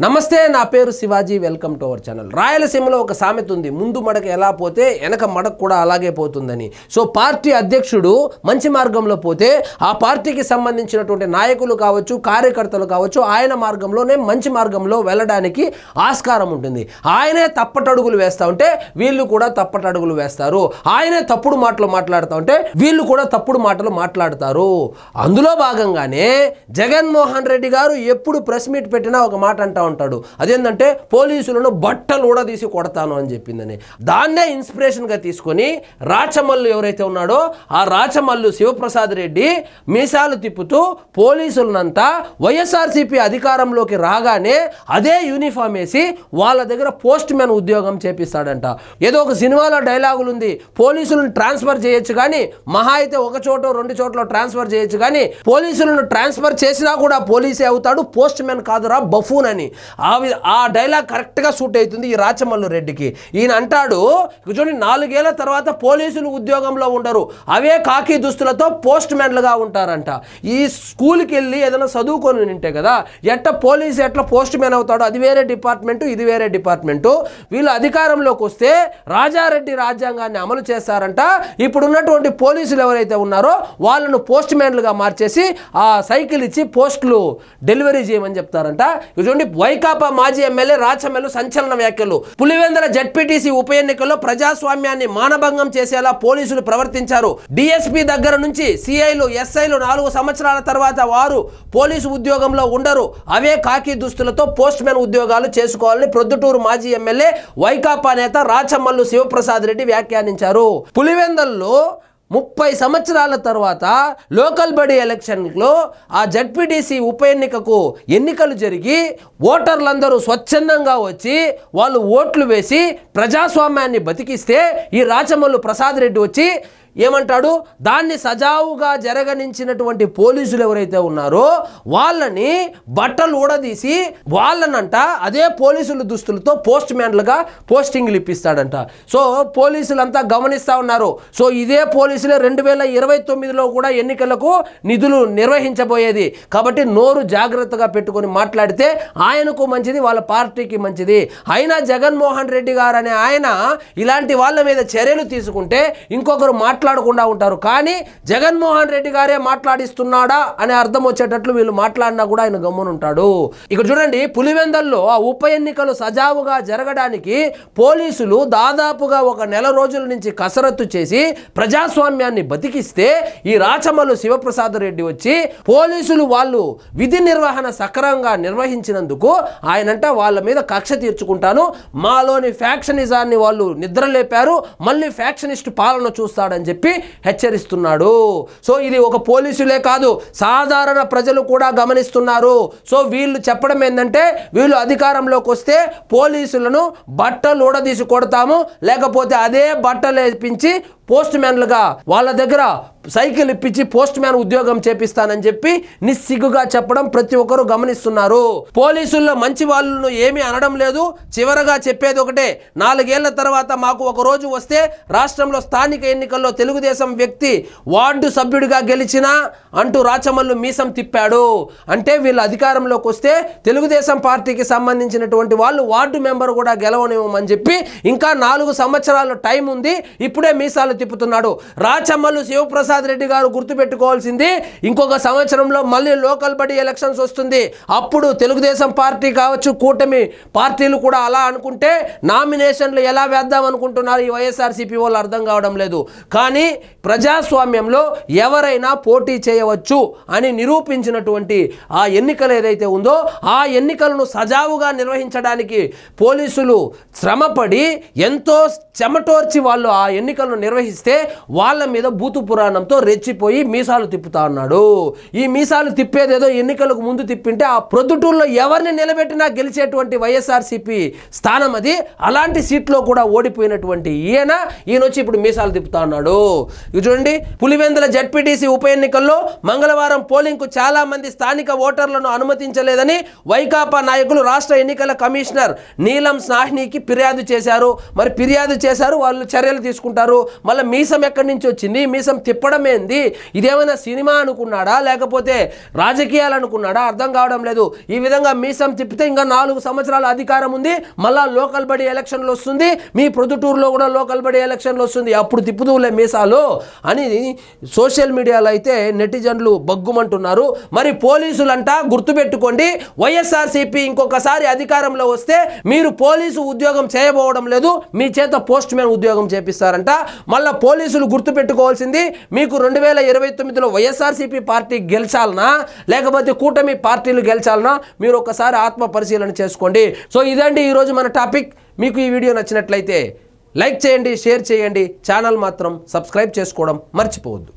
నమస్తే, నా పేరు Shivaji. Welcome to our channel. రాయలసీమలో ఒక సామెత ఉంది, ముందు మడక ఎలా పోతే వెనక మడక కూడా అలాగే పోతుందని. సో పార్టీ అధ్యక్షుడు మంచి మార్గంలో పోతే ఆ పార్టీకి సంబంధించినటువంటి నాయకులు కావచ్చు, కార్యకర్తలు కావచ్చు, ఆయన మార్గంలోనే మంచి మార్గంలో వెళ్ళడానికి ఆస్కారం ఉంటుంది. ఆయనే తప్పటడుగులు వేస్తూ ఉంటే వీళ్ళు కూడా తప్పటడుగులు వేస్తారు. ఆయనే తప్పుడు మాటలు మాట్లాడుతూ ఉంటే వీళ్ళు కూడా తప్పుడు మాటలు మాట్లాడతారు. అందులో భాగంగానే జగన్మోహన్ రెడ్డి గారు ఎప్పుడు ప్రెస్ మీట్ పెట్టినా ఒక మాట అంటా ఉంటాడు. అదేంటంటే పోలీసులను బట్టలు ఊడదీసి కొడతాను అని చెప్పిందని. దాన్నే ఇన్స్పిరేషన్ గా తీసుకొని రాచమల్లు ఎవరైతే ఉన్నాడో ఆ రాచమల్లు శివప్రసాద్ రెడ్డి మీసాలు తిప్పుతూ పోలీసులనంతా వైఎస్ఆర్సీపీ అధికారంలోకి రాగానే అదే యూనిఫామ్ వేసి వాళ్ళ దగ్గర పోస్ట్ మ్యాన్ ఉద్యోగం చేపిస్తాడంట. ఏదో ఒక సినిమాలో డైలాగులు ఉంది, పోలీసులను ట్రాన్స్ఫర్ చేయొచ్చు కానీ మహా అయితే ఒక చోట రెండు చోట్ల ట్రాన్స్ఫర్ చేయొచ్చు కానీ పోలీసులను ట్రాన్స్ఫర్ చేసినా కూడా పోలీసే అవుతాడు, పోస్ట్ మ్యాన్ కాదురా బఫూన్ అని. ఆ డైలాగ్ కరెక్ట్గా సూట్ అవుతుంది ఈ రాచమల్లు రెడ్డికి. ఈయన అంటాడు, చూడండి 4 ఏళ్ల తర్వాత పోలీసులు ఉద్యోగంలో ఉండరు, అవే కాకి దుస్తులతో పోస్ట్ మ్యాన్లుగా ఉంటారంట. ఈ స్కూల్కి వెళ్ళి ఏదైనా చదువుకొని ఉంటే కదా, ఎట్లా పోలీసు ఎట్లా పోస్ట్ మ్యాన్ అవుతాడో అది వేరే డిపార్ట్మెంటు, ఇది వేరే డిపార్ట్మెంటు. వీళ్ళు అధికారంలోకి వస్తే రాజారెడ్డి రాజ్యాంగాన్ని అమలు చేస్తారంట. ఇప్పుడు ఉన్నటువంటి పోలీసులు ఎవరైతే ఉన్నారో వాళ్ళను పోస్ట్ మ్యాన్లుగా మార్చేసి ఆ సైకిల్ ఇచ్చి పోస్టులు డెలివరీ చేయమని చెప్తారంట. చూడండి, వైకాపా మాజీ ఎమ్మెల్యే రాచమల్లు సంచలన వ్యాఖ్యలు. పులివెందుల జడ్పీటీసీ ఉప ఎన్నికల్లో ప్రజాస్వామ్యాన్ని మానభంగం చేసేలా పోలీసులు ప్రవర్తించారు. డిఎస్పీ దగ్గర నుంచి సిఐలు, ఎస్ఐలు 4 సంవత్సరాల తర్వాత వారు పోలీసు ఉద్యోగంలో ఉండరు, అవే కాకి దుస్తులతో పోస్ట్ మ్యాన్ ఉద్యోగాలు చేసుకోవాలని ప్రొద్దుటూరు మాజీ ఎమ్మెల్యే వైకాపా నేత రాచమల్లు శివప్రసాద్ రెడ్డి వ్యాఖ్యానించారు. పులివెందుల్లో 30 సంవత్సరాల తర్వాత లోకల్ బడి ఎలక్షన్లో ఆ జడ్పీటీసీ ఉప ఎన్నికకు ఎన్నికలు జరిగి ఓటర్లందరూ స్వచ్ఛందంగా వచ్చి వాళ్ళు ఓట్లు వేసి ప్రజాస్వామ్యాన్ని బతికిస్తే ఈ రాచమల్లు ప్రసాద్ రెడ్డి వచ్చి ఏమంటాడు, దాన్ని సజావుగా జరగనించినటువంటి పోలీసులు ఎవరైతే ఉన్నారో వాళ్ళని బట్టలు ఊడదీసి వాళ్ళనంట అదే పోలీసుల దుస్తులతో పోస్ట్ మ్యాన్లుగా పోస్టింగ్లు ఇప్పిస్తాడంట. సో పోలీసులంతా గమనిస్తూ ఉన్నారు. సో ఇదే పోలీసులే 2029లో కూడా ఎన్నికలకు నిధులు నిర్వహించబోయేది. కాబట్టి నోరు జాగ్రత్తగా పెట్టుకొని మాట్లాడితే ఆయనకు మంచిది, వాళ్ళ పార్టీకి మంచిది. అయినా జగన్మోహన్ రెడ్డి గారు అనే ఆయన ఇలాంటి వాళ్ళ మీద చర్యలు తీసుకుంటే ఇంకొకరు మాట్లాడకుండా ఉంటారు. కానీ జగన్మోహన్ రెడ్డి గారే మాట్లాడిస్తున్నాడా అనే అర్థం వచ్చేటట్లు వీళ్ళు మాట్లాడినా కూడా ఆయన గమ్మునుంటాడు. ఇక్కడ చూడండి, పులివెందుల్లో ఆ ఉప ఎన్నికలు సజావుగా జరగడానికి పోలీసులు దాదాపుగా 1 నెల రోజుల నుంచి కసరత్తు చేసి ప్రజాస్వామ్యాన్ని బతికిస్తే ఈ రాచమల్లు శివప్రసాద్ రెడ్డి వచ్చి పోలీసులు వాళ్ళు విధి నిర్వహణ సక్రమంగా నిర్వహించినందుకు ఆయనంట వాళ్ళ మీద కక్ష తీర్చుకుంటాను, మాలోని ఫ్యాక్షనిజాన్ని వాళ్ళు నిద్రలేపారు, మళ్ళీ ఫ్యాక్షనిస్ట్ పాలన చూస్తాడని చెప్పి హెచ్చరిస్తున్నాడు. సో ఇది ఒక పోలీసులే కాదు, సాధారణ ప్రజలు కూడా గమనిస్తున్నారు. సో వీళ్ళు చెప్పడం ఏంటంటే, వీళ్ళు అధికారంలోకి వస్తే పోలీసులను బట్టలు ఊడదీసి కొడతాము, లేకపోతే అదే బట్టలు వేపించి పోస్ట్ మ్యాన్లుగా వాళ్ళ దగ్గర సైకిల్ ఇప్పించి పోస్ట్ మ్యాన్ ఉద్యోగం చేపిస్తానని చెప్పి నిస్సిగ్గుగా చెప్పడం ప్రతి ఒక్కరు గమనిస్తున్నారు. పోలీసుల్లో మంచి వాళ్ళను ఏమీ అనడం లేదు, చివరగా చెప్పేది ఒకటే, 4 ఏళ్ల తర్వాత మాకు ఒక రోజు వస్తే రాష్ట్రంలో స్థానిక ఎన్నికల్లో తెలుగుదేశం వ్యక్తి వార్డు సభ్యుడిగా గెలిచినా అంటూ రాచమల్లు మీసం తిప్పాడు. అంటే వీళ్ళు అధికారంలోకి వస్తే తెలుగుదేశం పార్టీకి సంబంధించినటువంటి వాళ్ళు వార్డు మెంబర్ కూడా గెలవనివ్వమని చెప్పి ఇంకా 4 సంవత్సరాల టైం ఉంది, ఇప్పుడే మీసాలు తిప్పుతున్నాడు. రాచమల్లు శివప్రసాద్ రెడ్డి గారు గుర్తుపెట్టుకోవాల్సింది, ఇంకొక సంవత్సరంలో మళ్ళీ లోకల్ బడి ఎలక్షన్స్ వస్తుంది. అప్పుడు తెలుగుదేశం పార్టీ కావచ్చు, కూటమి పార్టీలు కూడా అలా అనుకుంటే నామినేషన్లు ఎలా వేద్దాం అనుకుంటున్నారు ఈ వైఎస్ఆర్సీపీ వాళ్ళు అర్థం కావడం లేదు. కానీ ప్రజాస్వామ్యంలో ఎవరైనా పోటీ చేయవచ్చు అని నిరూపించినటువంటి ఆ ఎన్నికలు ఏదైతే ఉందో ఆ ఎన్నికలను సజావుగా నిర్వహించడానికి పోలీసులు శ్రమపడి ఎంతో చెమటోర్చి వాళ్ళు ఆ ఎన్నికలను నిర్వహిస్తే వాళ్ళ మీద బూతు పురాణంతో రెచ్చిపోయి మీసాలు తిప్పుతా ఉన్నాడు. ఈ మీసాలు తిప్పేదేదో ఎన్నికలకు ముందు తిప్పింటే ఆ ప్రొద్దుటూరులో ఎవరిని నిలబెట్టినా గెలిచేటువంటి వైఎస్ఆర్సీపీ స్థానం అది. అలాంటి సీట్లో కూడా ఓడిపోయినటువంటి ఈయన వచ్చి ఇప్పుడు మీసాలు తిప్పుతా ఉన్నాడు. చూడండి, పులివెందుల జడ్పీటీసీ ఉప ఎన్నికల్లో మంగళవారం పోలింగ్కు చాలా మంది స్థానిక ఓటర్లను అనుమతించలేదని వైకాపా నాయకులు రాష్ట్ర ఎన్నికల కమిషనర్ నీలం సాహ్నికి ఫిర్యాదు చేశారు. మరి ఫిర్యాదు చేశారు, వాళ్ళు చర్యలు తీసుకుంటారు. మళ్ళీ మళ్ళీ మీసం ఎక్కడి నుంచి వచ్చింది, మీసం తిప్పడం ఏంది, ఇదేమైనా సినిమా అనుకున్నాడా లేకపోతే రాజకీయాలు అనుకున్నాడా అర్థం కావడం లేదు. ఈ విధంగా మీసం తిప్పితే ఇంకా 4 సంవత్సరాల అధికారం ఉంది, మళ్ళా లోకల్ బడి ఎలక్షన్లు వస్తుంది, మీ ప్రొద్దుటూరులో కూడా లోకల్ బడి ఎలక్షన్లు వస్తుంది, అప్పుడు తిప్పుదూలే మీసాలు అని సోషల్ మీడియాలో అయితే నెటిజన్లు బగ్గుమంటున్నారు. మరి పోలీసులంట గుర్తుపెట్టుకోండి, వైఎస్ఆర్సీపీ ఇంకొకసారి అధికారంలో వస్తే మీరు పోలీసు ఉద్యోగం చేయబోవడం లేదు, మీ చేత పోస్ట్ మ్యాన్ ఉద్యోగం చేపిస్తారంట. మళ్ళీ పోలీసులు గుర్తుపెట్టుకోవాల్సింది, మీకు 2029లో వైఎస్ఆర్సీపీ పార్టీ గెలిచాలనా లేకపోతే కూటమి పార్టీలు గెలిచాలనా మీరు ఒకసారి ఆత్మ పరిశీలన చేసుకోండి. సో ఇదండి ఈరోజు మన టాపిక్. మీకు ఈ వీడియో నచ్చినట్లయితే లైక్ చేయండి, షేర్ చేయండి, ఛానల్ మాత్రం సబ్స్క్రైబ్ చేసుకోవడం మర్చిపోవద్దు.